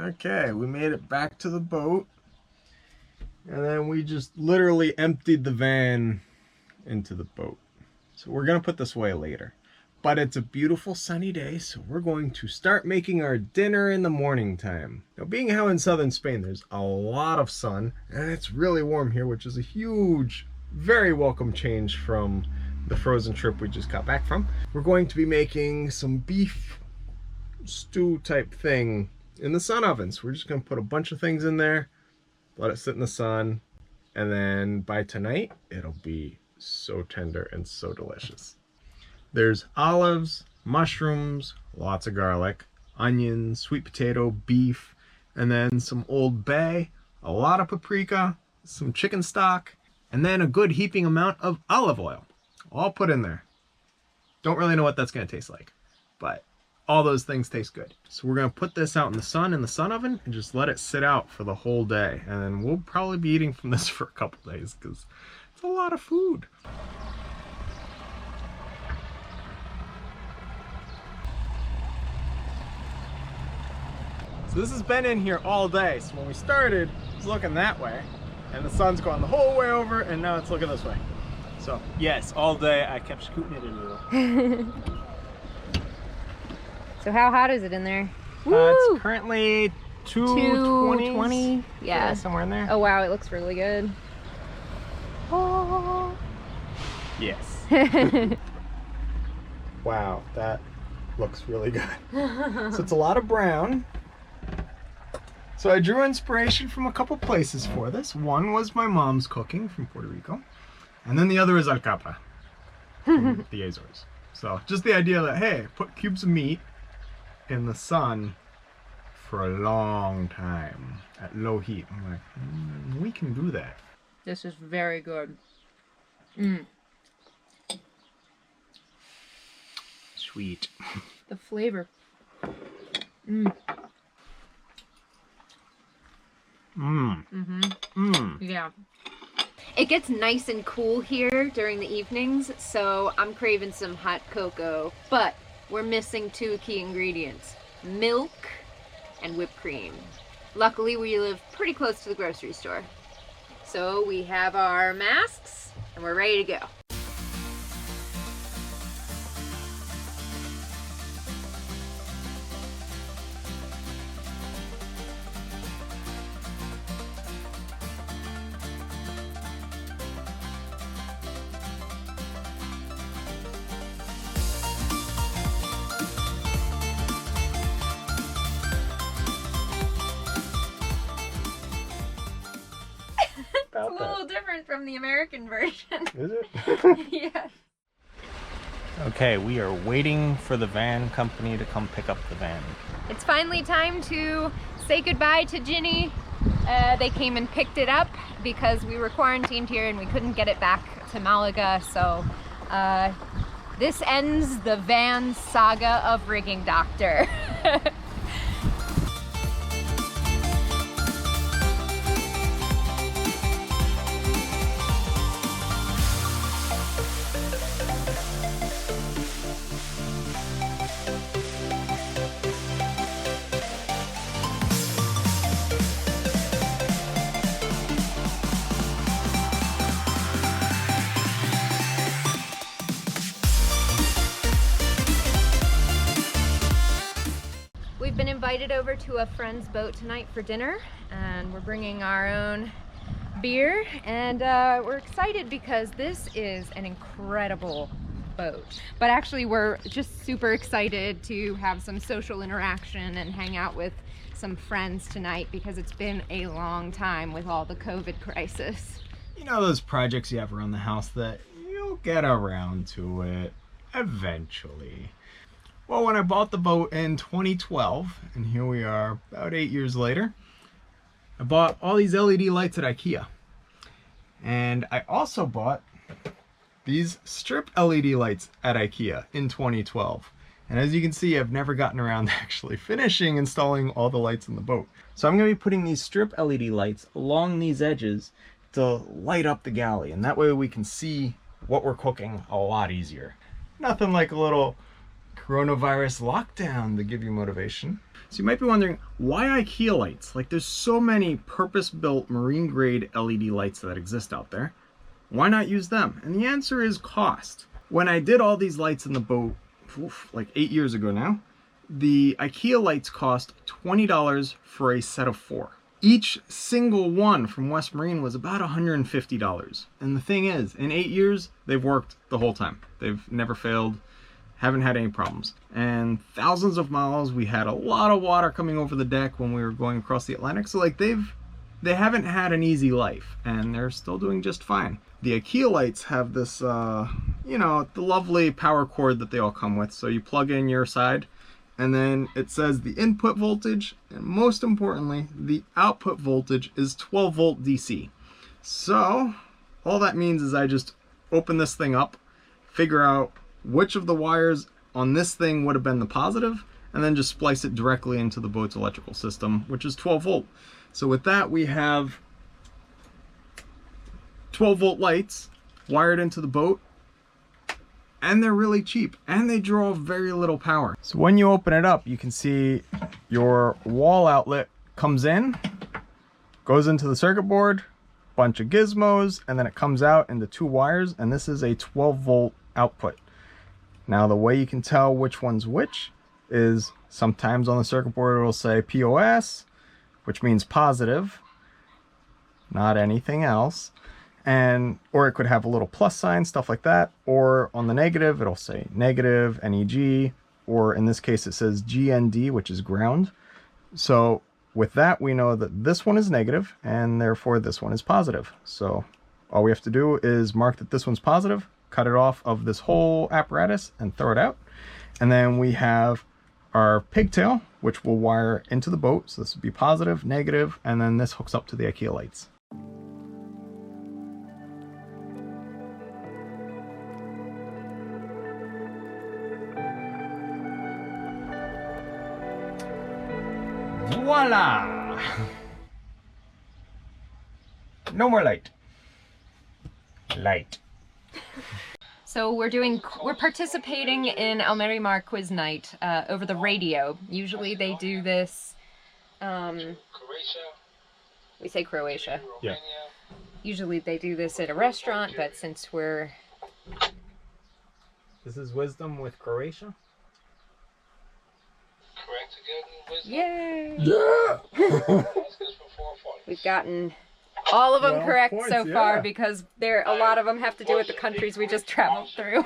Okay, we made it back to the boat. And then we just literally emptied the van into the boat. So we're gonna put this away later. But it's a beautiful sunny day, so we're going to start making our dinner in the morning time. Now, being how in southern Spain there's a lot of sun, and it's really warm here, which is a huge, very welcome change from the frozen trip we just got back from. We're going to be making some beef stew type thing in the sun oven. So we're just gonna put a bunch of things in there, let it sit in the sun, and then by tonight, it'll be so tender and so delicious. There's olives, mushrooms, lots of garlic, onions, sweet potato, beef, and then some Old Bay, a lot of paprika, some chicken stock, and then a good heaping amount of olive oil. All put in there. Don't really know what that's gonna taste like, but all those things taste good. So we're gonna put this out in the sun oven and just let it sit out for the whole day. And then we'll probably be eating from this for a couple days because it's a lot of food. So this has been in here all day. So when we started, it was looking that way, and the sun's going the whole way over, and now it's looking this way. So yes, all day I kept scooting it in a little. So how hot is it in there? It's currently 220. Yeah, somewhere in there. Oh wow, it looks really good. Oh. Yes. Wow, that looks really good. So it's a lot of brown. So I drew inspiration from a couple places for this. One was my mom's cooking from Puerto Rico, and then the other is alcapra from the Azores. So just the idea that, hey, put cubes of meat in the sun for a long time at low heat. I'm like, we can do that. This is very good. Sweet. The flavor. Yeah. It gets nice and cool here during the evenings, so I'm craving some hot cocoa, but we're missing two key ingredients: milk and whipped cream. Luckily, we live pretty close to the grocery store. So we have our masks and we're ready to go. It's a little different from the American version. Is it? Yeah. Okay, we are waiting for the van company to come pick up the van. It's finally time to say goodbye to Ginny. They came and picked it up because we were quarantined here and we couldn't get it back to Malaga. So this ends the van saga of Rigging Doctor. We've been invited over to a friend's boat tonight for dinner, and we're bringing our own beer, and we're excited because this is an incredible boat. But actually we're just super excited to have some social interaction and hang out with some friends tonight because it's been a long time with all the COVID crisis. You know those projects you have around the house that you'll get around to it eventually. Well, when I bought the boat in 2012, and here we are about 8 years later, I bought all these LED lights at IKEA. And I also bought these strip LED lights at IKEA in 2012. And as you can see, I've never gotten around to actually finishing installing all the lights in the boat. So I'm going to be putting these strip LED lights along these edges to light up the galley. And that way we can see what we're cooking a lot easier. Nothing like a little coronavirus lockdown to give you motivation. So you might be wondering, why IKEA lights? Like, there's so many purpose-built marine-grade LED lights that exist out there. Why not use them? And the answer is cost. When I did all these lights in the boat, like 8 years ago now, the IKEA lights cost $20 for a set of 4. Each single one from West Marine was about $150. And the thing is, in 8 years, they've worked the whole time. They've never failed, haven't had any problems. And thousands of miles, we had a lot of water coming over the deck when we were going across the Atlantic. So like they haven't had an easy life, and they're still doing just fine. The IKEA lights have this, you know, the lovely power cord that they all come with. So you plug in your side, and then it says the input voltage, and most importantly, the output voltage is 12 volt DC. So all that means is I just open this thing up, figure out which of the wires on this thing would have been the positive, and then just splice it directly into the boat's electrical system, which is 12 volt. So with that, we have 12 volt lights wired into the boat, and they're really cheap, and they draw very little power. So when you open it up, you can see your wall outlet comes in, goes into the circuit board, bunch of gizmos, and then it comes out into 2 wires, and this is a 12 volt output. Now the way you can tell which one's which is sometimes on the circuit board it'll say POS, which means positive, not anything else. Or it could have a little plus sign, stuff like that. Or on the negative, it'll say negative, NEG, or in this case, it says GND, which is ground. So with that, we know that this one is negative, and therefore this one is positive. So all we have to do is mark that this one's positive, cut it off of this whole apparatus, and throw it out. And then we have our pigtail, which will wire into the boat. So this would be positive, negative, and then this hooks up to the IKEA lights. Voila! No more light. Light. So we're participating in El Marimar quiz night over the radio. Usually they do this, we say Croatia. Yeah. Usually they do this at a restaurant, but since we're... This is wisdom with Croatia? Correct again, wisdom? Yay! Yeah! We've gotten all of them Well, correct points, so yeah. far because a lot of them have to do with the countries we just traveled through.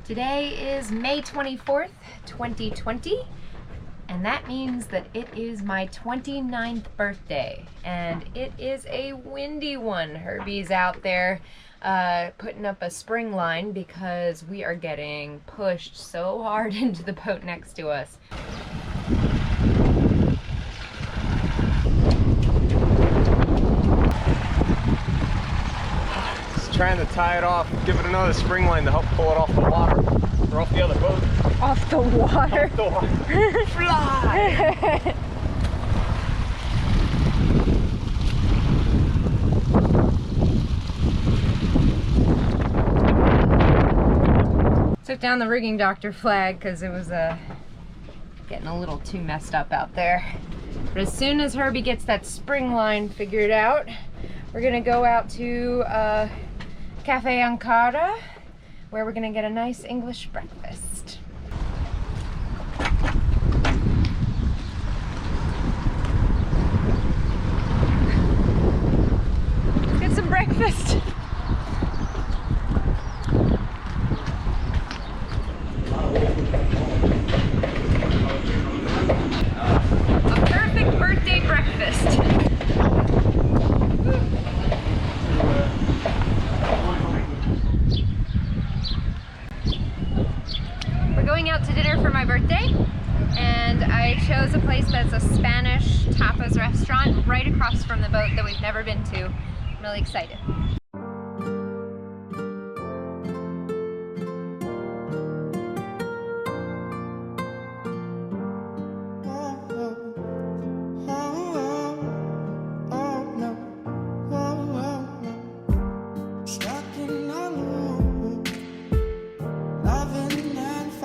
Today is May 24th, 2020, and that means that it is my 29th birthday, and it is a windy one. Herby's out there putting up a spring line because we are getting pushed so hard into the boat next to us. Just trying to tie it off, give it another spring line to help pull it off the water, or off the other boat. Off the water? Off the water. Fly! Took down the rigging doctor flag because it was getting a little too messed up out there. But as soon as Herby gets that spring line figured out, we're gonna go out to Cafe Ankara, where we're gonna get a nice English breakfast. Let's get some breakfast. Birthday breakfast. We're going out to dinner for my birthday, and I chose a place that's a Spanish tapas restaurant right across from the boat that we've never been to. I'm really excited.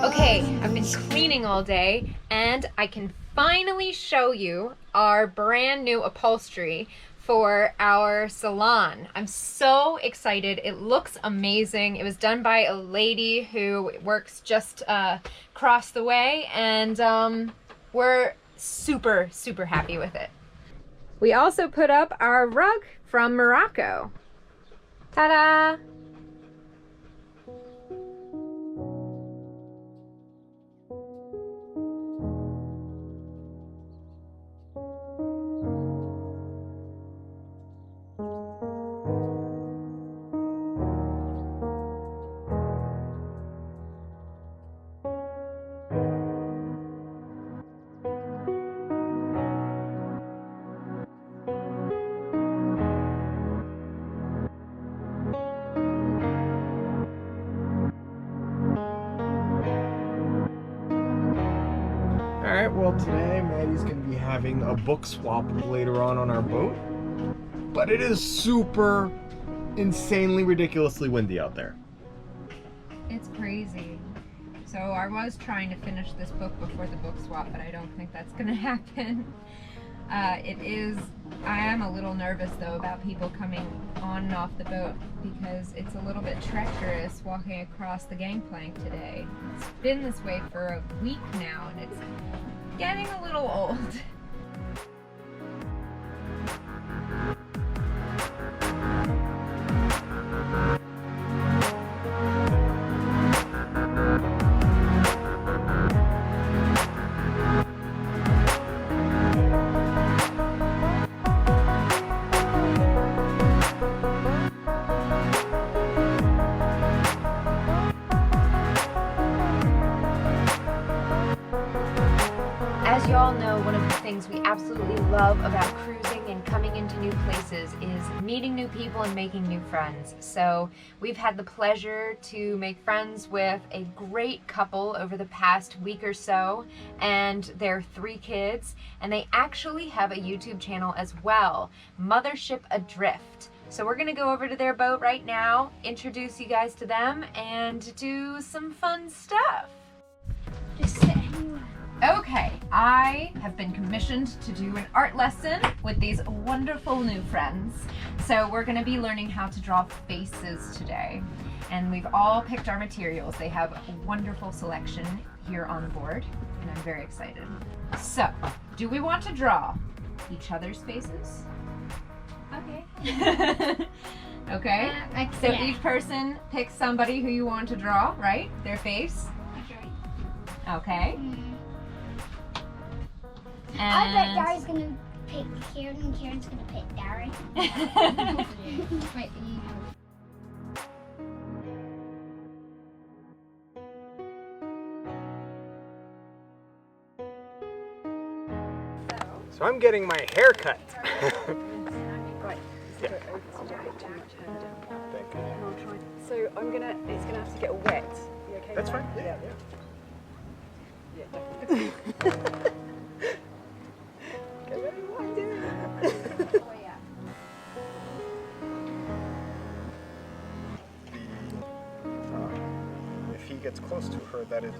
Okay, I've been cleaning raining all day, and I can finally show you our brand new upholstery for our salon. I'm so excited. It looks amazing. It was done by a lady who works just across the way, and we're super, super happy with it. We also put up our rug from Morocco. Ta-da! Alright, well today Maddie's going to be having a book swap later on our boat. But it is super insanely ridiculously windy out there. It's crazy. So I was trying to finish this book before the book swap, but I don't think that's going to happen. I am a little nervous though about people coming on and off the boat because it's a little bit treacherous walking across the gangplank today. It's been this way for a week now and it's getting a little old. As you all know, one of the things we absolutely love about cruising and coming into new places is meeting new people and making new friends. So we've had the pleasure to make friends with a great couple over the past week or so and their 3 kids, and they actually have a YouTube channel as well, Mothership Adrift. So we're gonna go over to their boat right now, introduce you guys to them, and do some fun stuff. Just sit anywhere. Okay, I have been commissioned to do an art lesson with these wonderful new friends. So we're going to be learning how to draw faces today. And we've all picked our materials. They have a wonderful selection here on board, and I'm very excited. So, do we want to draw each other's faces? Okay. Okay, so yeah. each person picks somebody who you want to draw, right? Their face. Okay. I bet And Gary's gonna pick Kieran and Kieran's gonna pick Gary. Might be. So I'm getting my hair cut. Yeah. So it's gonna have to get wet. You okay? That's with fine. that? Yeah. Yeah, definitely. Okay, ready? What are you doing? If he gets close to her, that is.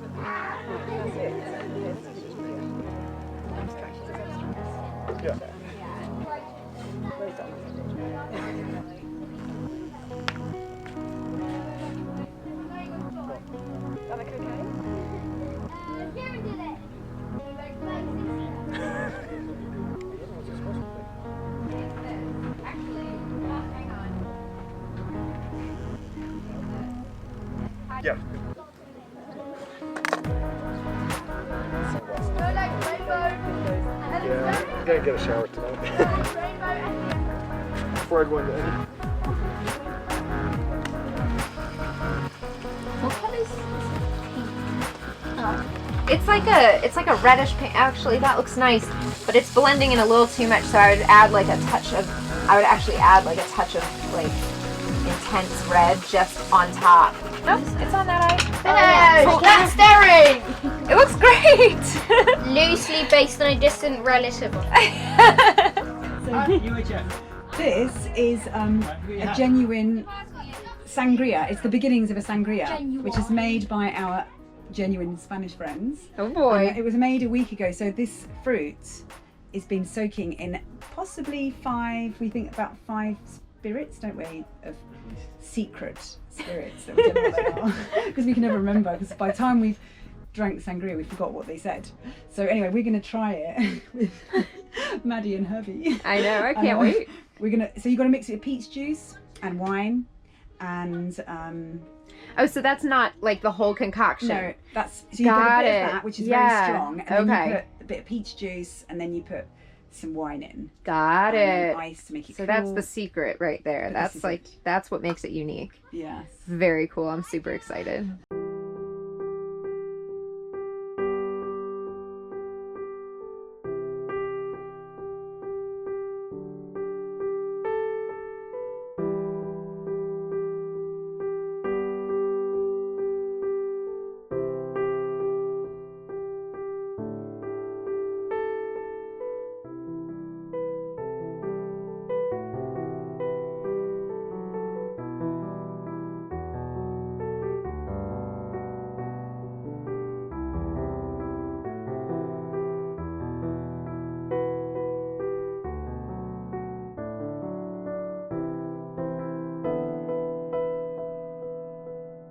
That's it. Yeah. Well done. Alec, okay? Kieran did it. Yeah. Yeah, I'm gonna get a shower tonight. Before I go into any. What color is it's like a reddish pink. Actually, that looks nice, but it's blending in a little too much. So I would add like a touch of. I would actually add like a touch of like intense red just on top. Nope, it's on that eye. Finish! Cat staring! It looks great. Loosely based on a distant relative. This is a genuine sangria. It's the beginnings of a sangria, which is made by our genuine Spanish friends. Oh boy. It was made a week ago, so this fruit has been soaking in possibly about five spirits, don't we, of secret spirits that we don't know what they are, because we can never remember, because by the time we've drank sangria we forgot what they said. So anyway, we're going to try it with Maddie and Herby. I know, I can't wait. So you've got to mix it with peach juice and wine and oh, so that's not like the whole concoction. no, that's so you got a bit of that, which is very strong, and then you put a bit of peach juice, and then you put some wine in. Got it. Ice to make it so cool. that's the secret right there. But That's what makes it unique. Yes. Very cool. I'm super excited.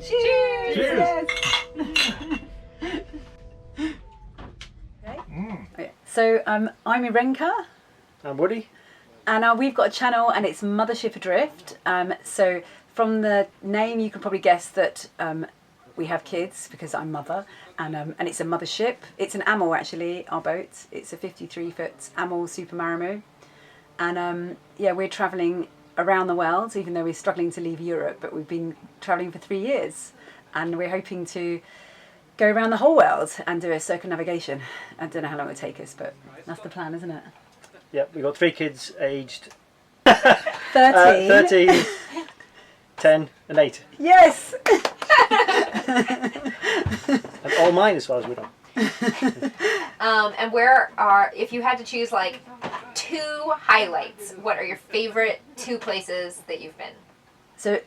Cheers! Cheers! Yes. Okay. So I'm Irenka, I'm Woody. and we've got a channel, and it's Mothership Adrift. So from the name, you can probably guess that we have kids because I'm mother, and it's a mothership. It's an Amel actually, our boat. It's a 53-foot Amel Super Marimo, and yeah, we're travelling around the world, even though we're struggling to leave Europe, but we've been travelling for 3 years, and we're hoping to go around the whole world and do a circumnavigation. I don't know how long it'll take us, but that's the plan, isn't it? Yeah, we've got 3 kids aged 13. 13, 10 and 8. Yes! And all mine as far as we know. And if you had to choose like 2 highlights, what are your favorite 2 places that you've been? So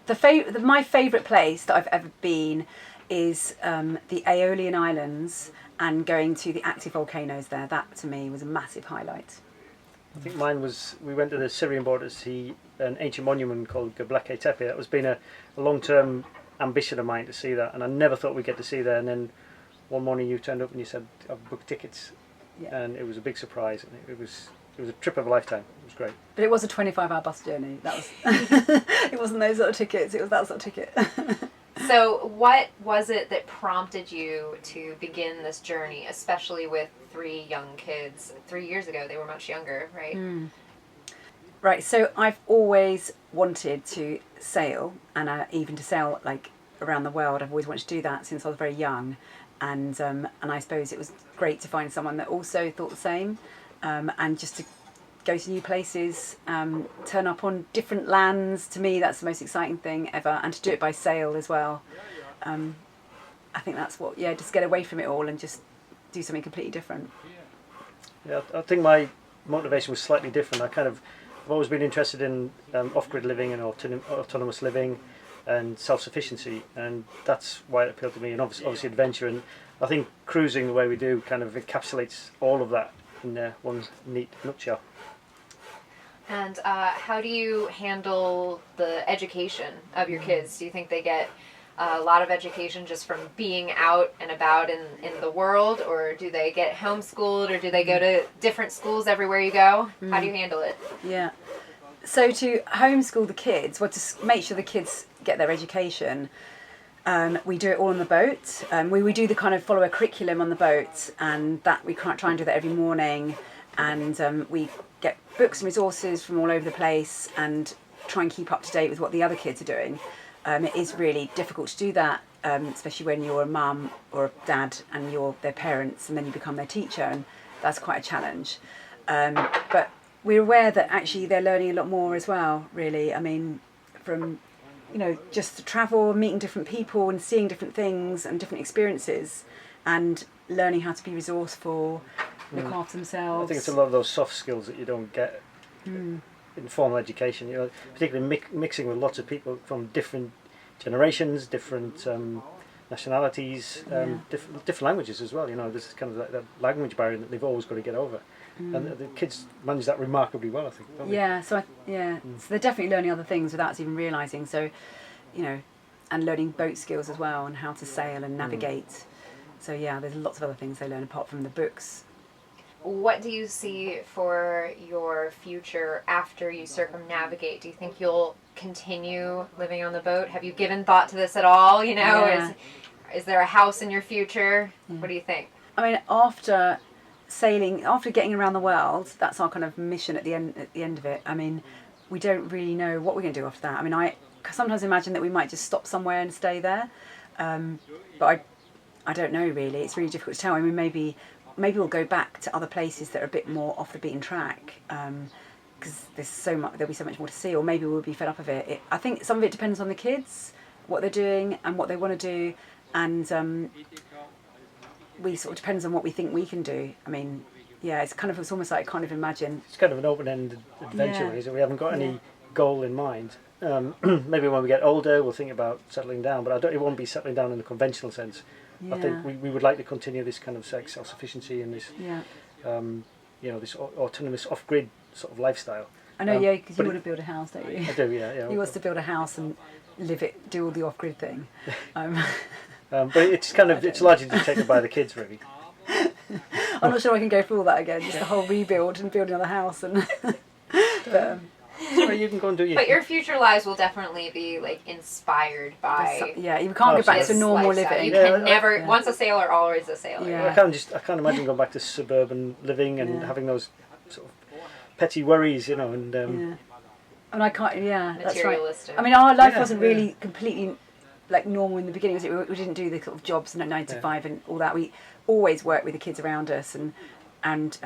my favourite place that I've ever been is the Aeolian Islands, and going to the active volcanoes there. That to me was a massive highlight. I think mine was, we went to the Syrian border to see an ancient monument called Göbekli Tepe. That was been a long-term ambition of mine to see that, and I never thought we'd get to see that. And then one morning you turned up and you said, I've booked tickets. Yeah. And it was a big surprise, and it was a trip of a lifetime. It was great. But it was a 25-hour bus journey. That was it wasn't those sort of tickets, it was that sort of ticket. So what was it that prompted you to begin this journey, especially with 3 young kids? 3 years ago, they were much younger, right? Right, so I've always wanted to sail, and even to sail like around the world. I've always wanted to do that since I was very young, and I suppose it was great to find someone that also thought the same, and just to go to new places, turn up on different lands. To me, that's the most exciting thing ever, and to do it by sail as well. I think that's what, just get away from it all and just do something completely different. Yeah, I think my motivation was slightly different. I've always been interested in off-grid living and autonomous living and self-sufficiency, and that's why it appealed to me, and obviously adventure. And I think cruising the way we do kind of encapsulates all of that in one neat nutshell. And how do you handle the education of your kids? Do you think they get a lot of education just from being out and about in the world, or do they get homeschooled, or do they go to different schools everywhere you go? How do you handle it? Yeah. So to homeschool the kids, to make sure the kids get their education, we do it all on the boat. We do the kind of follow a curriculum on the boat, and that we try and do that every morning. And we get books and resources from all over the place and try and keep up to date with what the other kids are doing. It is really difficult to do that, especially when you're a mum or a dad and you're their parents, and then you become their teacher, and that's quite a challenge. But we're aware that actually they're learning a lot more as well, really. I mean, from, just to travel, meeting different people and seeing different things and different experiences, and learning how to be resourceful, look after themselves. I think it's a lot of those soft skills that you don't get in formal education. Particularly mixing with lots of people from different generations, different nationalities, different languages as well. You know, there's kind of that language barrier that they've always got to get over. And the kids manage that remarkably well, I think. Don't they? Yeah, so so they're definitely learning other things without us even realising. So, you know, and learning boat skills as well, and how to sail and navigate. So yeah, there's lots of other things they learn apart from the books. What do you see for your future after you circumnavigate? Do you think you'll continue living on the boat? Have you given thought to this at all? You know, is there a house in your future? What do you think? I mean, after sailing, after getting around the world, that's our kind of mission at the end of it. I mean, we don't really know what we're going to do after that. I mean, I sometimes imagine that we might just stop somewhere and stay there, but I don't know really. It's really difficult to tell. I mean, maybe we'll go back to other places that are a bit more off the beaten track, because there'll be so much more to see, or maybe we'll be fed up of it. I think some of it depends on the kids, what they're doing and what they want to do, and we sort of depends on what we think we can do. I mean, yeah, it's almost like kind of imagine. It's kind of an open-ended adventure, really, so we haven't got any goal in mind. Maybe when we get older, we'll think about settling down, but it won't be settling down in the conventional sense. Yeah. I think we would like to continue this kind of self-sufficiency and this, you know, this autonomous off-grid sort of lifestyle. I know, because you want to build a house, don't you? I do, yeah. He wants to build a house and live it, do all the off-grid thing. But it's largely dictated by the kids, really. I'm not sure I can go through all that again, just the whole rebuild and building another house. And but, Sorry, you can go and do your... But your future lives will definitely be like inspired by. Yeah, you can't go back to normal lifestyle. living. You can never. Once a sailor, always a sailor. Yeah. I can't imagine going back to suburban living and having those sort of petty worries, you know, and. And I can't. Yeah, that's right. Materialistic. I mean, our life wasn't really completely like normal in the beginning. We didn't do the sort of jobs 9 to 5 and all that. We always worked with the kids around us, and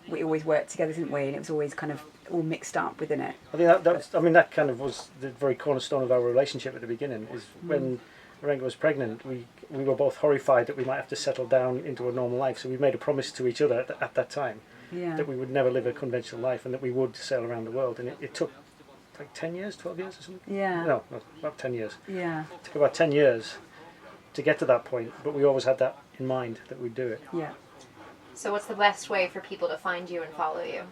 we always worked together, didn't we? And it was always kind of all mixed up within it. I think that kind of was the very cornerstone of our relationship at the beginning. Is when Marenga was pregnant, we were both horrified that we might have to settle down into a normal life. So we made a promise to each other at that time that we would never live a conventional life and that we would sail around the world. And it took like 10 years, 12 years or something? Yeah. No, about 10 years. Yeah. It took about 10 years to get to that point, but we always had that in mind that we'd do it. Yeah. So what's the best way for people to find you and follow you?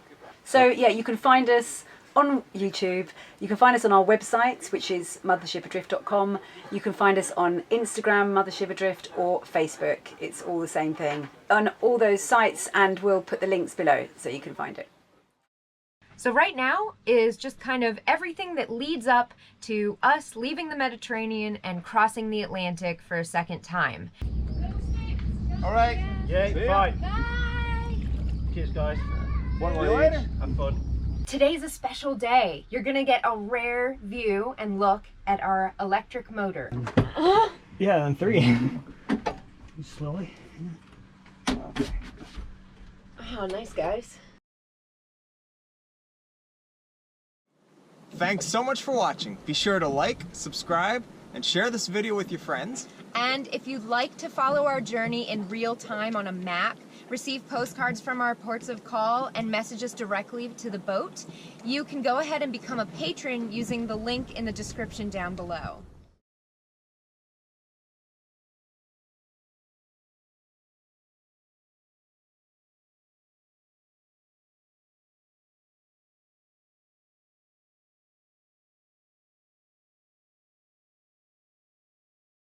So yeah, you can find us on YouTube. You can find us on our website, which is mothershipadrift.com. You can find us on Instagram, Mothership Adrift, or Facebook. It's all the same thing. On all those sites, and we'll put the links below so you can find it. So right now is just kind of everything that leads up to us leaving the Mediterranean and crossing the Atlantic for a second time. All right. Yeah, fine. Bye. Cheers, guys. One more later. Have fun. Today's a special day. You're gonna get a rare view and look at our electric motor. Yeah, and 3. Slowly. Oh, nice, guys. Thanks so much for watching. Be sure to like, subscribe, and share this video with your friends. And if you'd like to follow our journey in real time on a map, receive postcards from our ports of call, and message us directly to the boat, you can go ahead and become a patron using the link in the description down below.